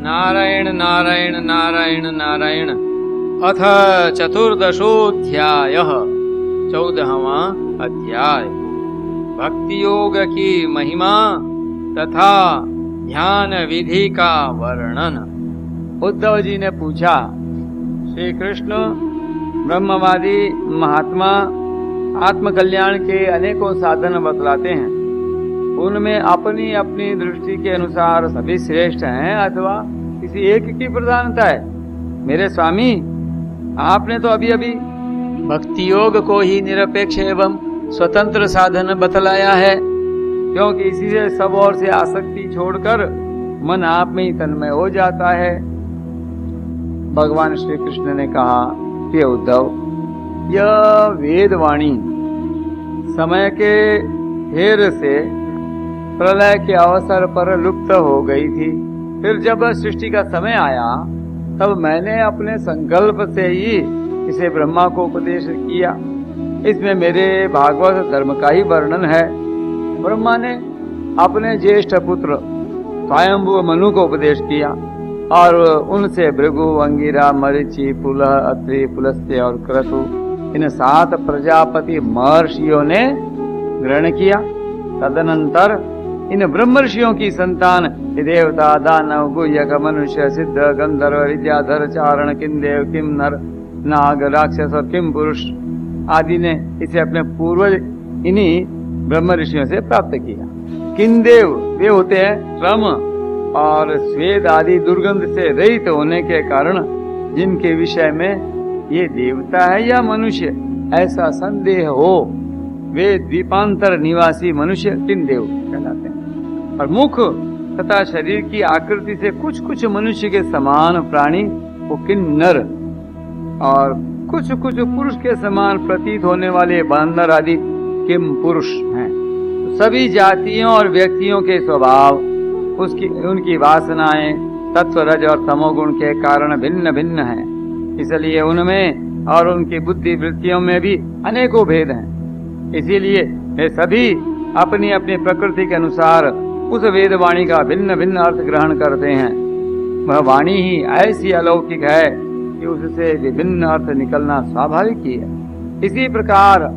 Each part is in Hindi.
नारायण नारायण नारायण नारायण। अथ चतुर्दशोऽध्यायः 14वां अध्याय। भक्ति योग की महिमा तथा ध्यान विधि का वर्णन। उद्धव जी ने पूछा, श्री कृष्ण ब्रह्मवादी महात्मा आत्मकल्याण के अनेकों साधन बतलाते हैं, उनमें अपनी अपनी दृष्टि के अनुसार सभी श्रेष्ठ हैं अथवा किसी एक की प्रधानता है? मेरे स्वामी, आपने तो अभी अभी भक्ति योग को ही निरपेक्ष एवं स्वतंत्र साधन बतलाया है, क्योंकि इसी से सब ओर से आसक्ति छोड़कर मन आप में ही तन्मय हो जाता है। भगवान श्री कृष्ण ने कहा, प्रिय उद्धव, यह वेदवाणी समय के हेर से प्रलय के अवसर पर लुप्त हो गई थी। फिर जब सृष्टि का समय आया तब मैंने अपने संकल्प से ही इसे ब्रह्मा को उपदेश किया। इसमें मेरे भागवत धर्म का ही वर्णन है। ब्रह्मा ने अपने ज्येष्ठ पुत्र स्वयंभू मनु को उपदेश किया और उनसे भृगु, अंगिरा, मरीचि, पुलह, अत्रि, पुलस्त्य और क्रतु इन 7 प्रजापति महर्षियों ने ग्रहण किया। तदनंतर इन ब्रह्म ऋषियों की संतान देवता, दानव, गुह्यक, मनुष्य, सिद्ध, गंधर्व, विद्याधर, चारण, किंदेव, किम नर, नाग, राक्षस और किम पुरुष आदि ने इसे अपने पूर्वज इन्हीं ब्रह्म ऋषियों से प्राप्त किया। किंदेव वे होते हैं श्रम और स्वेद आदि दुर्गंध से रहित होने के कारण जिनके विषय में ये देवता है या मनुष्य ऐसा संदेह हो, वे द्वीपांतर निवासी मनुष्य किंदेव कहलाते हैं। और मुख तथा शरीर की आकृति से कुछ कुछ मनुष्य के समान प्राणी वो किन्नर और कुछ कुछ पुरुष के समान प्रतीत होने वाले बांदर आदि किम पुरुष हैं। सभी जातियों और व्यक्तियों के स्वभाव, उनकी वासनाएं तत्व, रज और तमोगुण के कारण भिन्न भिन्न हैं। इसलिए उनमें और उनकी बुद्धि वृत्तियों में भी अनेकों भेद हैं। इसीलिए वे सभी अपनी अपनी प्रकृति के अनुसार उस वेदवाणी का भिन्न भिन्न अर्थ ग्रहण करते हैं। वह वाणी ही ऐसी अलौकिक है कि उससे विभिन्न अर्थ निकलना स्वाभाविक ही है। इसी प्रकार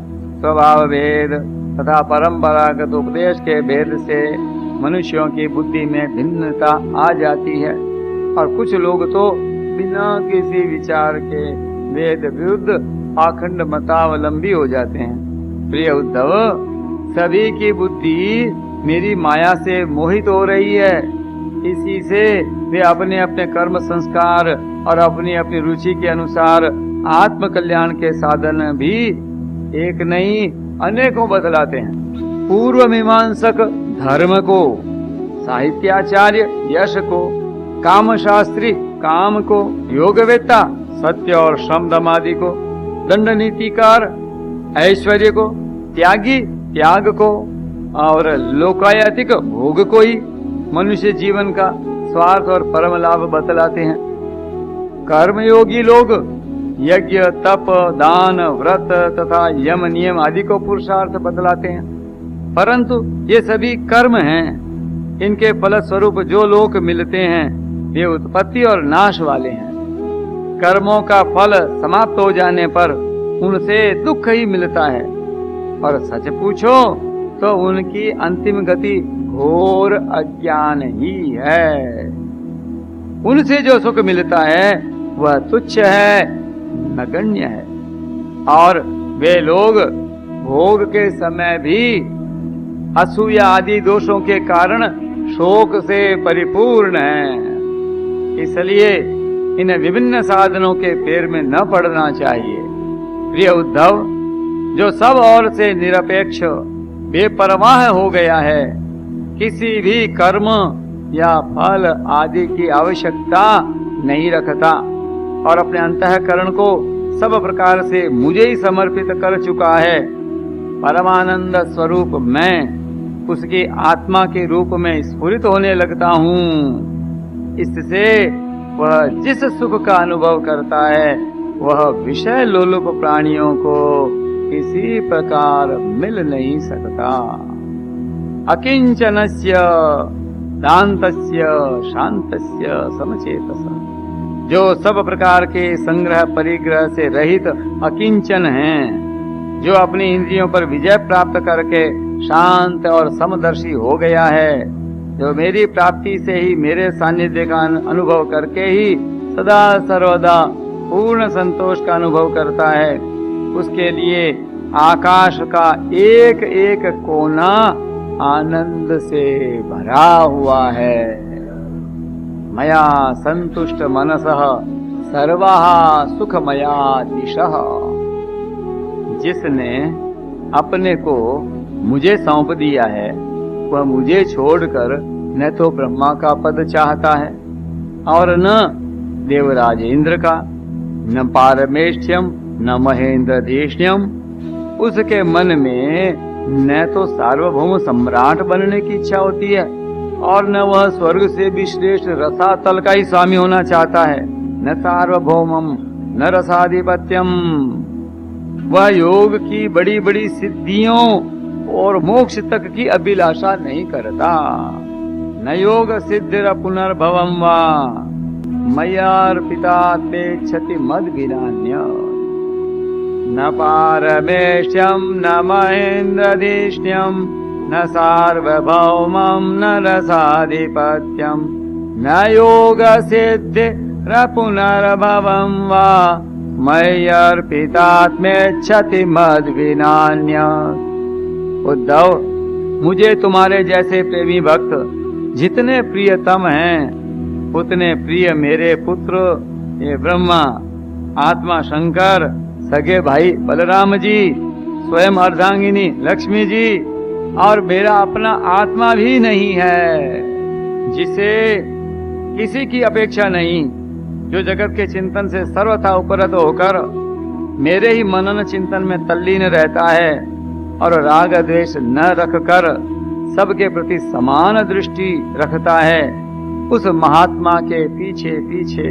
स्वभाव भेद तथा परंपरागत उपदेश के भेद से मनुष्यों की बुद्धि में भिन्नता आ जाती है और कुछ लोग तो बिना किसी विचार के वेद विरुद्ध पाखंड मतावलंबी हो जाते हैं। प्रिय उद्धव, सभी की बुद्धि मेरी माया से मोहित हो रही है। इसी से वे अपने अपने कर्म संस्कार और अपनी अपनी रुचि के अनुसार आत्म कल्याण के साधन भी एक नहीं अनेकों बतलाते हैं। पूर्व मीमांसक धर्म को, साहित्याचार्य यश को, काम शास्त्री काम को, योगवेत्ता सत्य और श्रम दम आदि को, दंड नीतिकार ऐश्वर्य को, त्यागी त्याग को और लोकायतिक भोग को ही मनुष्य जीवन का स्वार्थ और परम लाभ बतलाते हैं। कर्मयोगी लोग यज्ञ, तप, दान, व्रत तथा यम नियम आदि को पुरुषार्थ बतलाते हैं, परंतु ये सभी कर्म हैं। इनके फलस्वरूप जो लोक मिलते हैं वे उत्पत्ति और नाश वाले हैं। कर्मों का फल समाप्त हो जाने पर उनसे दुख ही मिलता है और सच पूछो तो उनकी अंतिम गति घोर अज्ञान ही है। उनसे जो सुख मिलता है वह तुच्छ है, नगण्य है और वे लोग भोग के समय भी असूया आदि दोषों के कारण शोक से परिपूर्ण हैं। इसलिए इन विभिन्न साधनों के फेर में न पड़ना चाहिए। प्रिय उद्धव, जो सब ओर से निरपेक्ष बेपरवाह हो गया है, किसी भी कर्म या फल आदि की आवश्यकता नहीं रखता और अपने अंतःकरण को सब प्रकार से मुझे ही समर्पित कर चुका है, परमानंद स्वरूप मैं उसकी आत्मा के रूप में स्फुरित होने लगता हूँ। इससे वह जिस सुख का अनुभव करता है वह विषय लोलुप प्राणियों को किसी प्रकार मिल नहीं सकता। अकिंचनस्य दान्तस्य शान्तस्य समचेतसः, जो सब प्रकार के संग्रह परिग्रह से रहित अकिंचन हैं, जो अपनी इंद्रियों पर विजय प्राप्त करके शांत और समदर्शी हो गया है, जो मेरी प्राप्ति से ही मेरे सानिध्य का अनुभव करके ही सदा सर्वदा पूर्ण संतोष का अनुभव करता है, उसके लिए आकाश का एक एक कोना आनंद से भरा हुआ है। मया संतुष्ट मनसः सर्वाः सुखमयातिशः। जिसने अपने को मुझे सौंप दिया है, वह मुझे छोड़कर न तो ब्रह्मा का पद चाहता है और न देवराज इंद्र का, न पारमेष्ठ्यम न महेंद्रधीष्ण्यम। उसके मन में न तो सार्वभौम सम्राट बनने की इच्छा होती है और न वह स्वर्ग से भी श्रेष्ठ रसातल का ही स्वामी होना चाहता है, न सार्वभौमम न रसाधिपत्यम। वह योग की बड़ी बड़ी सिद्धियों और मोक्ष तक की अभिलाषा नहीं करता। न योग सिद्धिर पुनर्भवम वा मय्यार्पितात्मेच्छति मद विनान्य। न पारमेष्ठ्यम न महेन्द्रधीष्ण्यम न सार्वभौमम न रसाधिपत्यम न योग सिद्धिर पुनर्भवम वा मय्यार्पितात्मेच्छति मद विनान्य। उद्धव, मुझे तुम्हारे जैसे प्रेमी भक्त जितने प्रियतम हैं, उतने प्रिय मेरे पुत्र ये ब्रह्मा, आत्मा शंकर, सगे भाई बलराम जी, स्वयं अर्धांगिनी लक्ष्मी जी और मेरा अपना आत्मा भी नहीं है, जिसे किसी की अपेक्षा नहीं, जो जगत के चिंतन से सर्वथा उपरत होकर मेरे ही मनन चिंतन में तल्लीन रहता है और राग द्वेष न रखकर सबके प्रति समान दृष्टि रखता है। उस महात्मा के पीछे पीछे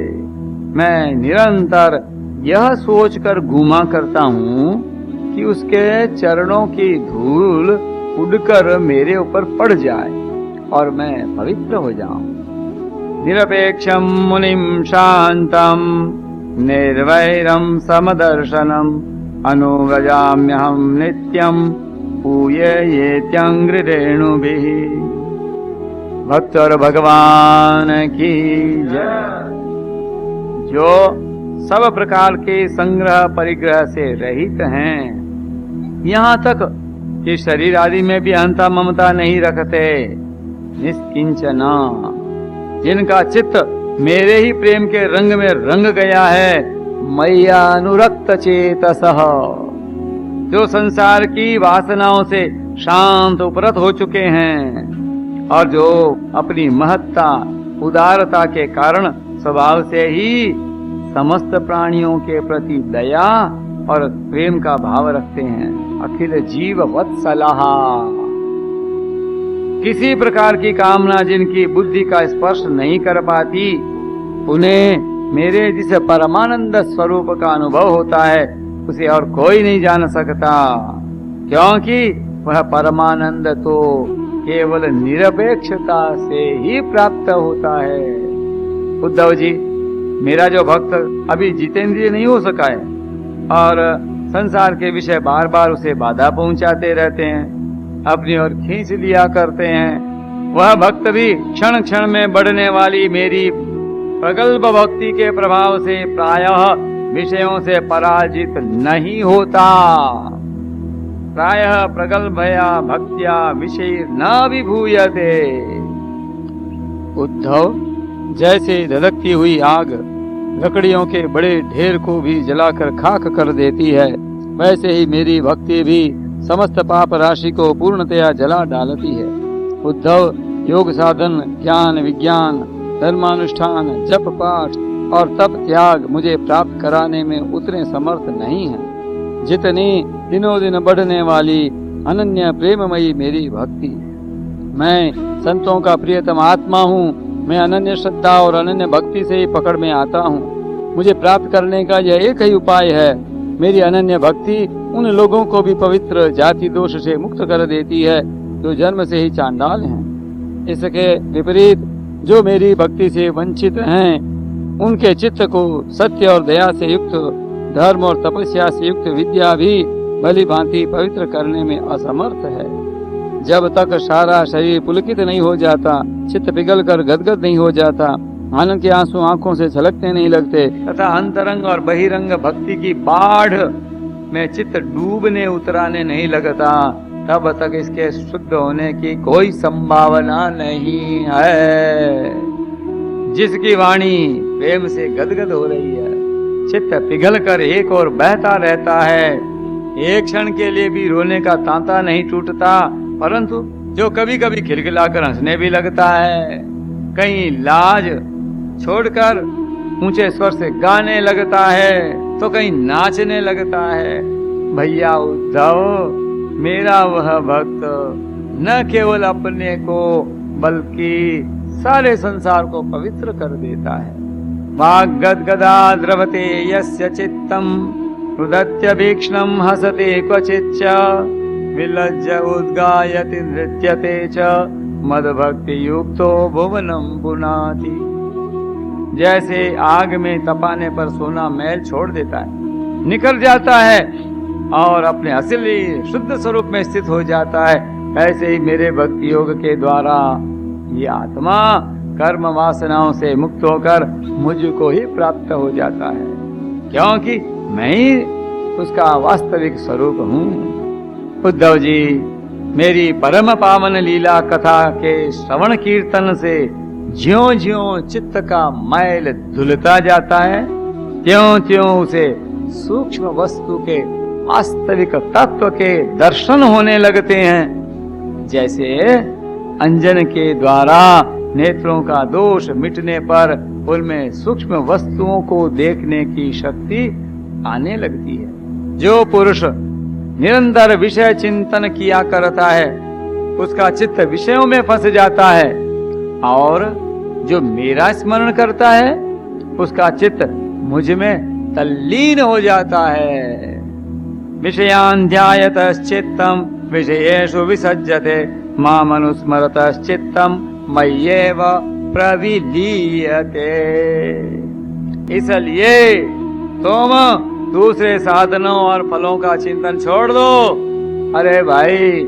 मैं निरंतर यह सोचकर घूमा करता हूँ कि उसके चरणों की धूल उड़कर मेरे ऊपर पड़ जाए और मैं पवित्र हो जाऊं। निरपेक्षम मुनिम शांतम निर्वैरम समदर्शनम अनुव्रजाम्यहम नित्यम पूये ये त्यंग्रेणुभिः। भक्त और भगवान की जय। जो सब प्रकार के संग्रह परिग्रह से रहित हैं, यहाँ तक कि शरीर आदि में भी अहंता ममता नहीं रखते, निष्किंचना, जिनका चित्त मेरे ही प्रेम के रंग में रंग गया है, मय्यानुरक्त चेतसः, जो संसार की वासनाओं से शांत उपरत हो चुके हैं और जो अपनी महत्ता उदारता के कारण स्वभाव से ही समस्त प्राणियों के प्रति दया और प्रेम का भाव रखते हैं। अखिल जीव वत्सलाः, किसी प्रकार की कामना जिनकी बुद्धि का स्पर्श नहीं कर पाती, उन्हें मेरे जिस परमानंद स्वरूप का अनुभव होता है उसे और कोई नहीं जान सकता, क्योंकि वह परमानंद तो केवल निरपेक्षता से ही प्राप्त होता है। उद्धव जी, मेरा जो भक्त अभी जितेंद्रिय नहीं हो सका है और संसार के विषय बार बार उसे बाधा पहुंचाते रहते हैं, अपनी ओर खींच लिया करते हैं, वह भक्त भी क्षण क्षण में बढ़ने वाली मेरी प्रगल्भ भक्ति के प्रभाव से प्रायः विषयों से पराजित नहीं होता। प्रायः प्रगल्भया भक्त्या विषय न विभूयते। उद्धव, जैसे धधकती हुई आग लकड़ियों के बड़े ढेर को भी जलाकर खाक कर देती है, वैसे ही मेरी भक्ति भी समस्त पाप राशि को पूर्णतया जला डालती है। उद्धव, योग साधन, ज्ञान विज्ञान, धर्मानुष्ठान, जप पाठ और तप त्याग मुझे प्राप्त कराने में उतने समर्थ नहीं है जितनी दिनों दिन बढ़ने वाली अनन्य प्रेममयी मेरी भक्ति। मैं संतों का प्रियतम आत्मा हूँ, मैं अनन्य श्रद्धा और अनन्य भक्ति से ही पकड़ में आता हूँ। मुझे प्राप्त करने का यह एक ही उपाय है। मेरी अनन्य भक्ति उन लोगों को भी पवित्र जाति दोष से मुक्त कर देती है जो जन्म से ही चांडाल हैं। इसके विपरीत जो मेरी भक्ति से वंचित हैं, उनके चित्त को सत्य और दया से युक्त, धर्म और तपस्या से युक्त विद्या भी भली भांति पवित्र करने में असमर्थ है। जब तक सारा शरीर पुलकित नहीं हो जाता, चित्त पिघल कर गदगद नहीं हो जाता, आनंद के आंसू आंखों से छलकने नहीं लगते तथा अंतरंग और बहिरंग भक्ति की बाढ़ में चित्त डूबने उतराने नहीं लगता, तब तक इसके शुद्ध होने की कोई संभावना नहीं है। जिसकी वाणी प्रेम से गदगद हो रही है, चित्त पिघल कर एक और बहता रहता है, एक क्षण के लिए भी रोने का तांता नहीं टूटता, परंतु जो कभी कभी खिलखिलाकर हंसने भी लगता है, कहीं लाज छोड़कर ऊंचे स्वर से गाने लगता है तो कहीं नाचने लगता है। भैया उद्धव, मेरा वह भक्त न केवल अपने को बल्कि सारे संसार को पवित्र कर देता है। वाग गदगदा द्रवते यस्य चित्तम रुदत्य भीक्ष्णम हसते क्वचिच्च विलज्ज उद्गायति नृत्यते च मदभक्ति युक्तो भुवनम पुनाति। जैसे आग में तपाने पर सोना मैल छोड़ देता है, निकल जाता है और अपने असली शुद्ध स्वरूप में स्थित हो जाता है, ऐसे ही मेरे भक्ति योग के द्वारा ये आत्मा कर्म वासनाओं से मुक्त होकर मुझको ही प्राप्त हो जाता है, क्योंकि मैं ही उसका वास्तविक स्वरूप हूँ। उद्धव जी, मेरी परम पावन लीला कथा के श्रवण कीर्तन से ज्यों ज्यों चित्त का मैल धुलता जाता है, त्यों त्यों उसे सूक्ष्म वस्तु के वास्तविक तत्व के दर्शन होने लगते हैं। जैसे अंजन के द्वारा नेत्रों का दोष मिटने पर उनमें सूक्ष्म वस्तुओं को देखने की शक्ति आने लगती है। जो पुरुष निरंतर विषय चिंतन किया करता है, उसका चित्त विषयों में फंस जाता है, और जो मेरा स्मरण करता है, उसका चित्त मुझ में तल्लीन हो जाता है। विषयान् ध्यायतश्चित्तम् विषयेषु विसज्जते मामनुस्मरतश्चित्तम् मय्येव प्रविलीयते। इसलिए तुम दूसरे साधनों और फलों का चिंतन छोड़ दो। अरे भाई,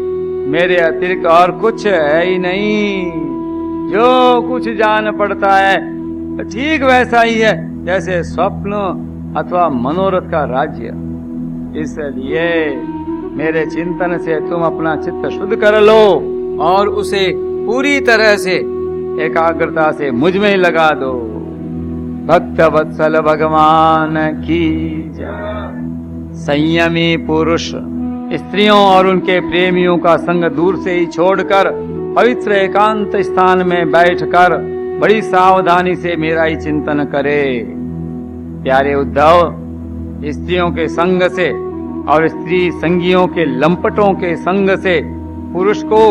मेरे अतिरिक्त और कुछ है ही नहीं। जो कुछ जान पड़ता है ठीक वैसा ही है जैसे स्वप्न अथवा मनोरथ का राज्य। इसलिए मेरे चिंतन से तुम अपना चित्त शुद्ध कर लो और उसे पूरी तरह से एकाग्रता से मुझ में ही लगा दो। भक्त वत्सल भगवान की जय। संयमी पुरुष स्त्रियों और उनके प्रेमियों का संग दूर से ही छोड़कर पवित्र एकांत स्थान में बैठकर बड़ी सावधानी से मेरा ही चिंतन करे। प्यारे उद्धव, स्त्रियों के संग से और स्त्री संगियों के लंपटों के संग से पुरुष को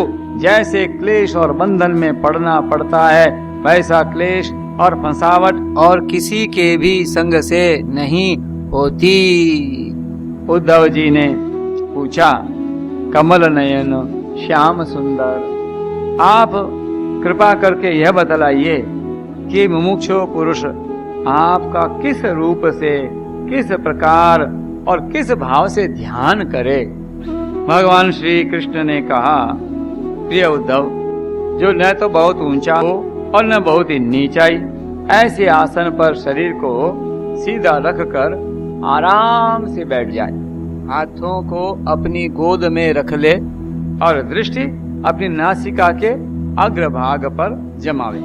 जैसे क्लेश और बंधन में पड़ना पड़ता है, वैसा क्लेश और फंसावट और किसी के भी संग से नहीं होती। उद्धव जी ने पूछा, कमल नयन श्याम सुंदर, आप कृपा करके यह बतलाइए कि मुमुक्षु पुरुष आपका किस रूप से, किस प्रकार और किस भाव से ध्यान करे। भगवान श्री कृष्ण ने कहा, प्रिय उद्धव, जो न तो बहुत ऊंचा हो और न बहुत ही नीचाई, ऐसे आसन पर शरीर को सीधा रखकर आराम से बैठ जाए, हाथों को अपनी गोद में रख ले और दृष्टि अपनी नासिका के अग्रभाग पर जमावे।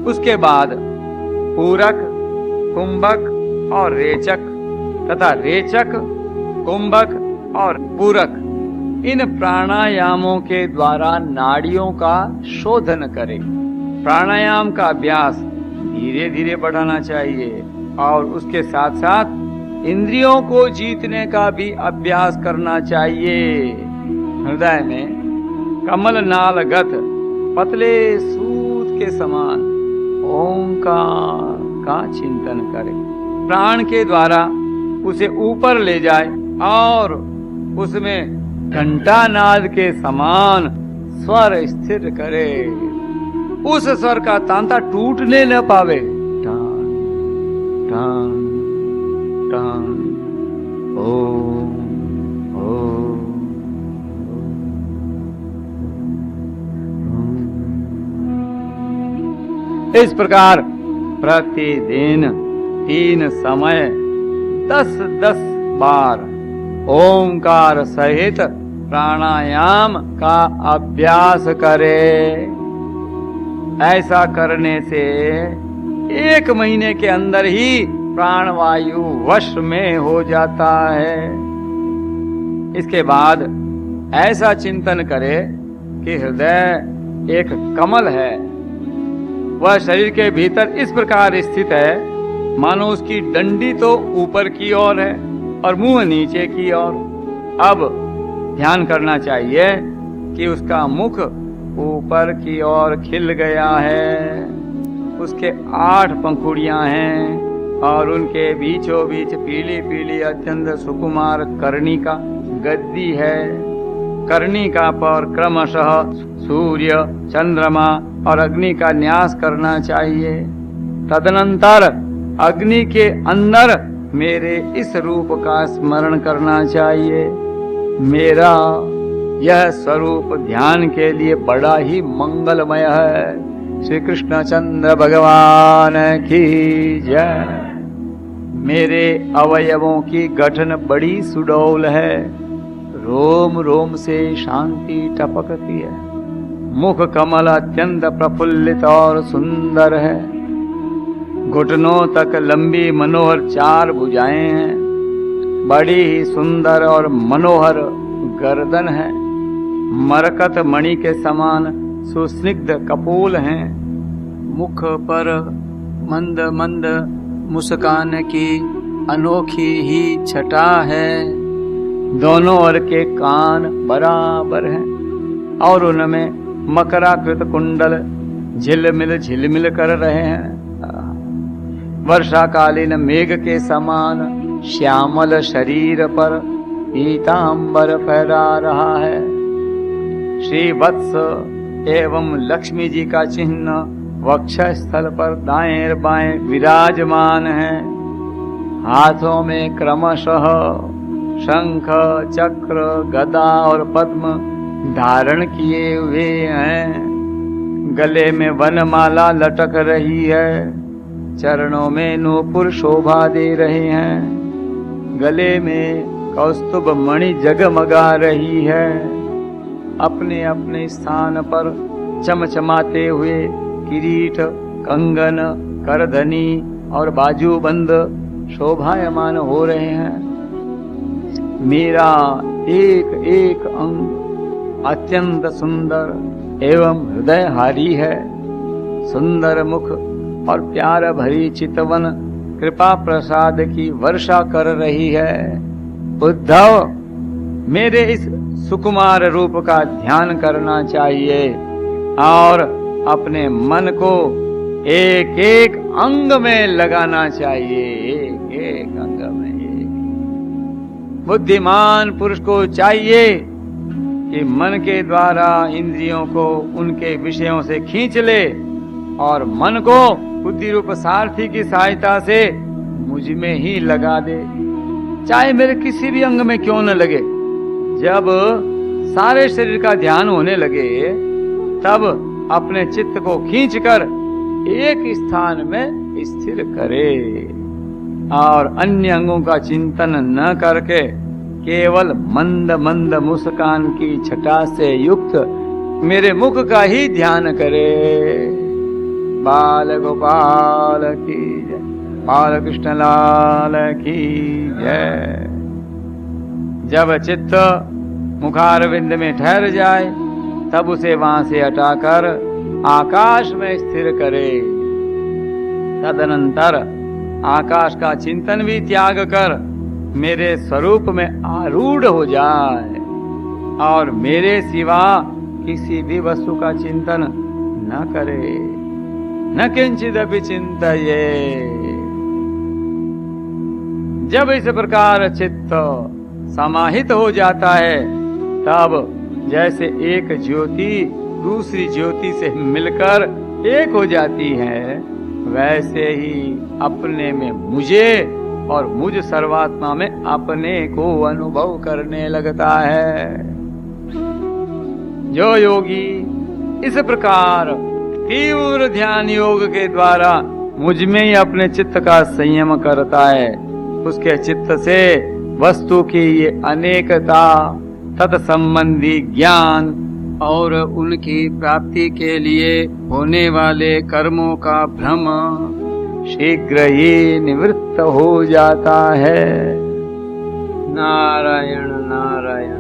उसके बाद पूरक, कुंभक और रेचक तथा रेचक, कुंभक और पूरक, इन प्राणायामों के द्वारा नाड़ियों का शोधन करें। प्राणायाम का अभ्यास धीरे धीरे बढ़ाना चाहिए और उसके साथ साथ इंद्रियों को जीतने का भी अभ्यास करना चाहिए। हृदय में कमल नालगत पतले सूत के समान ओंकार का चिंतन करें। प्राण के द्वारा उसे ऊपर ले जाए और उसमें घंटा नाद के समान स्वर स्थिर करे। उस स्वर का तांता टूटने न पावे। टान टान टान ओम ओम। इस प्रकार प्रतिदिन 3 समय 10-10 बार ओंकार सहित प्राणायाम का अभ्यास करे। ऐसा करने से 1 महीने के अंदर ही प्राणवायु वश में हो जाता है। इसके बाद ऐसा चिंतन करे कि हृदय एक कमल है, वह शरीर के भीतर इस प्रकार स्थित है मानो उसकी डंडी तो ऊपर की ओर है और मुंह नीचे की ओर। अब ध्यान करना चाहिए कि उसका मुख ऊपर की ओर खिल गया है, उसके 8 पंखुड़ियां हैं और उनके बीचों बीच पीली पीली अत्यंत सुकुमार कर्णिका गद्दी है। कर्णिका पर क्रमशः सूर्य, चंद्रमा और अग्नि का न्यास करना चाहिए। तदनंतर अग्नि के अंदर मेरे इस रूप का स्मरण करना चाहिए। मेरा यह स्वरूप ध्यान के लिए बड़ा ही मंगलमय है। श्री कृष्ण चंद्र भगवान की जय। मेरे अवयवों की गठन बड़ी सुडौल है, रोम रोम से शांति टपकती है। मुख कमल अत्यंत प्रफुल्लित और सुंदर है। घुटनों तक लंबी मनोहर 4 भुजाएं हैं। बड़ी ही सुंदर और मनोहर गर्दन है। मरकत मणि के समान सुस्निग्ध कपोल हैं। मुख पर मंद मंद मुस्कान की अनोखी ही छटा है। दोनों ओर के कान बराबर हैं और उनमें मकराकृत कुंडल झिलमिल कर रहे हैं। वर्षाकालीन मेघ के समान श्यामल शरीर पर पीतांबर फहरा रहा है। श्री वत्स एवं लक्ष्मी जी का चिन्ह वक्षस्थल पर दाएं बाएं विराजमान है। हाथों में क्रमशः शंख, चक्र, गदा और पद्म धारण किए हुए हैं। गले में वनमाला लटक रही है। चरणों में नूपुर शोभा दे रहे हैं। गले में कौस्तुभ मणि जगमगा रही है। अपने अपने स्थान पर चमचमाते हुए किरीट, कंगन, करधनी और बाजूबंद शोभायमान हो रहे हैं। मेरा एक एक अंग अत्यंत सुंदर एवं हृदयहारी है। सुंदर मुख और प्यार भरी चितवन कृपा प्रसाद की वर्षा कर रही है। उद्धव, मेरे इस सुकुमार रूप का ध्यान करना चाहिए और अपने मन को एक एक अंग में लगाना चाहिए। एक एक अंग में। बुद्धिमान पुरुष को चाहिए कि मन के द्वारा इंद्रियों को उनके विषयों से खींच ले और मन को बुद्धि रूप सारथी की सहायता से मुझ में ही लगा दे, चाहे मेरे किसी भी अंग में क्यों न लगे। जब सारे शरीर का ध्यान होने लगे तब अपने चित्त को खींचकर एक स्थान में स्थिर करे और अन्य अंगों का चिंतन न करके केवल मंद मंद मुस्कान की छटा से युक्त मेरे मुख का ही ध्यान करे। बाल गोपाल की जय, बाल कृष्ण लाल की जय। जब चित्त मुखारविंद में ठहर जाए तब उसे वहां से हटाकर आकाश में स्थिर करे। तदनंतर आकाश का चिंतन भी त्याग कर मेरे स्वरूप में आरूढ़ हो जाए और मेरे सिवा किसी भी वस्तु का चिंतन न करे। न किंचिदपि चिंतये। जब इस प्रकार चित्त समाहित हो जाता है तब जैसे एक ज्योति दूसरी ज्योति से मिलकर एक हो जाती हैं, वैसे ही अपने में मुझे और मुझ सर्वात्मा में अपने को अनुभव करने लगता है। जो योगी इस प्रकार तीव्र ध्यान योग के द्वारा मुझ में ही अपने चित्त का संयम करता है, उसके चित्त से वस्तु की ये अनेकता, तत्संबंधी ज्ञान और उनकी प्राप्ति के लिए होने वाले कर्मों का भ्रम शीघ्र ही निवृत्त हो जाता है। नारायण नारायण।